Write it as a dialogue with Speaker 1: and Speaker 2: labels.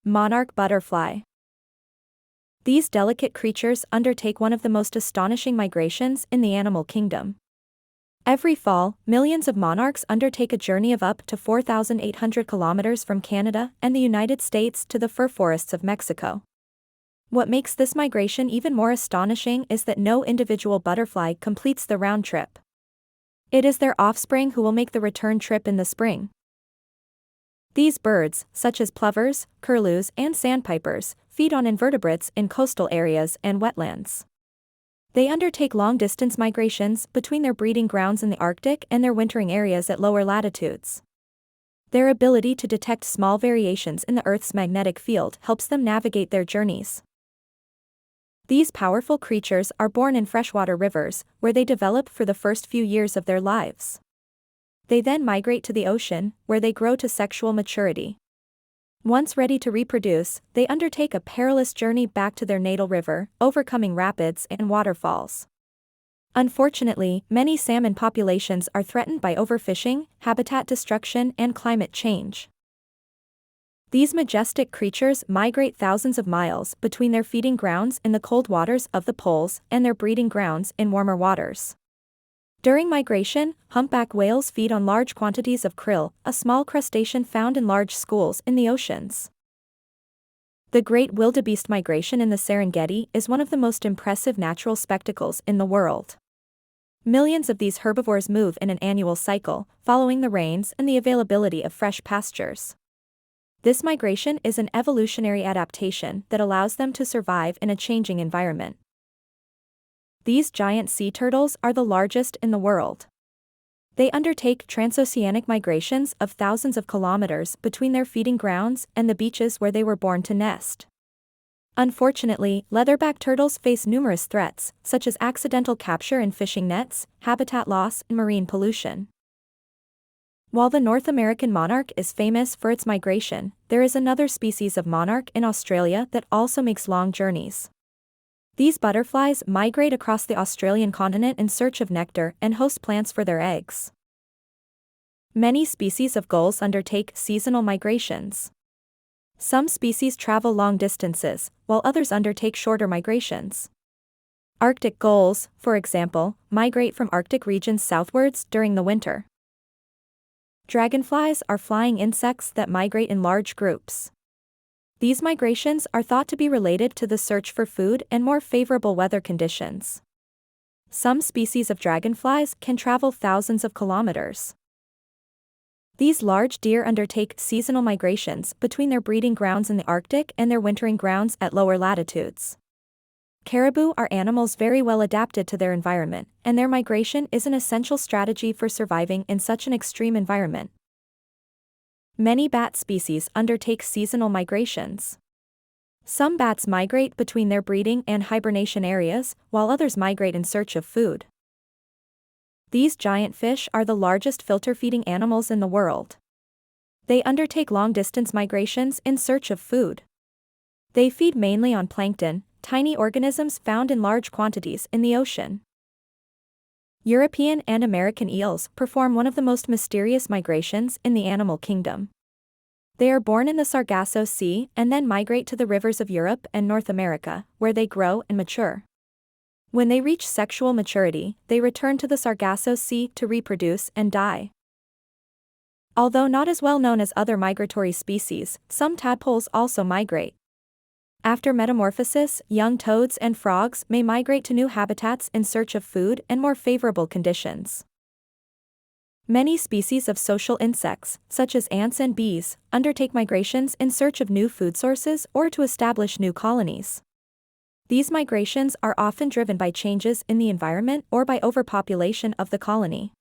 Speaker 1: Monarch butterfly. These delicate creatures undertake one of the most astonishing migrations in the animal kingdom. Every fall, millions of monarchs undertake a journey of up to 4,800 kilometers from Canada and the United States to the fir forests of Mexico. What makes this migration even more astonishing is that no individual butterfly completes the round trip. It is their offspring who will make the return trip in the spring. These birds, such as plovers, curlews, and sandpipers, feed on invertebrates in coastal areas and wetlands. They undertake long-distance migrations between their breeding grounds in the Arctic and their wintering areas at lower latitudes. Their ability to detect small variations in the Earth's magnetic field helps them navigate their journeys. These powerful creatures are born in freshwater rivers, where they develop for the first few years of their lives. They then migrate to the ocean, where they grow to sexual maturity. Once ready to reproduce, they undertake a perilous journey back to their natal river, overcoming rapids and waterfalls. Unfortunately, many salmon populations are threatened by overfishing, habitat destruction, and climate change. These majestic creatures migrate thousands of miles between their feeding grounds in the cold waters of the poles and their breeding grounds in warmer waters. During migration, humpback whales feed on large quantities of krill, a small crustacean found in large schools in the oceans. The Great Wildebeest Migration in the Serengeti is one of the most impressive natural spectacles in the world. Millions of these herbivores move in an annual cycle, following the rains and the availability of fresh pastures. This migration is an evolutionary adaptation that allows them to survive in a changing environment. These giant sea turtles are the largest in the world. They undertake transoceanic migrations of thousands of kilometers between their feeding grounds and the beaches where they were born to nest. Unfortunately, leatherback turtles face numerous threats, such as accidental capture in fishing nets, habitat loss, and marine pollution. While the North American monarch is famous for its migration, there is another species of monarch in Australia that also makes long journeys. These butterflies migrate across the Australian continent in search of nectar and host plants for their eggs. Many species of gulls undertake seasonal migrations. Some species travel long distances, while others undertake shorter migrations. Arctic gulls, for example, migrate from Arctic regions southwards during the winter. Dragonflies are flying insects that migrate in large groups. These migrations are thought to be related to the search for food and more favorable weather conditions. Some species of dragonflies can travel thousands of kilometers. These large deer undertake seasonal migrations between their breeding grounds in the Arctic and their wintering grounds at lower latitudes. Caribou are animals very well adapted to their environment, and their migration is an essential strategy for surviving in such an extreme environment. Many bat species undertake seasonal migrations. Some bats migrate between their breeding and hibernation areas, while others migrate in search of food. These giant fish are the largest filter-feeding animals in the world. They undertake long-distance migrations in search of food. They feed mainly on plankton, tiny organisms found in large quantities in the ocean. European and American eels perform one of the most mysterious migrations in the animal kingdom. They are born in the Sargasso Sea and then migrate to the rivers of Europe and North America, where they grow and mature. When they reach sexual maturity, they return to the Sargasso Sea to reproduce and die. Although not as well known as other migratory species, some tadpoles also migrate. After metamorphosis, young toads and frogs may migrate to new habitats in search of food and more favorable conditions. Many species of social insects, such as ants and bees, undertake migrations in search of new food sources or to establish new colonies. These migrations are often driven by changes in the environment or by overpopulation of the colony.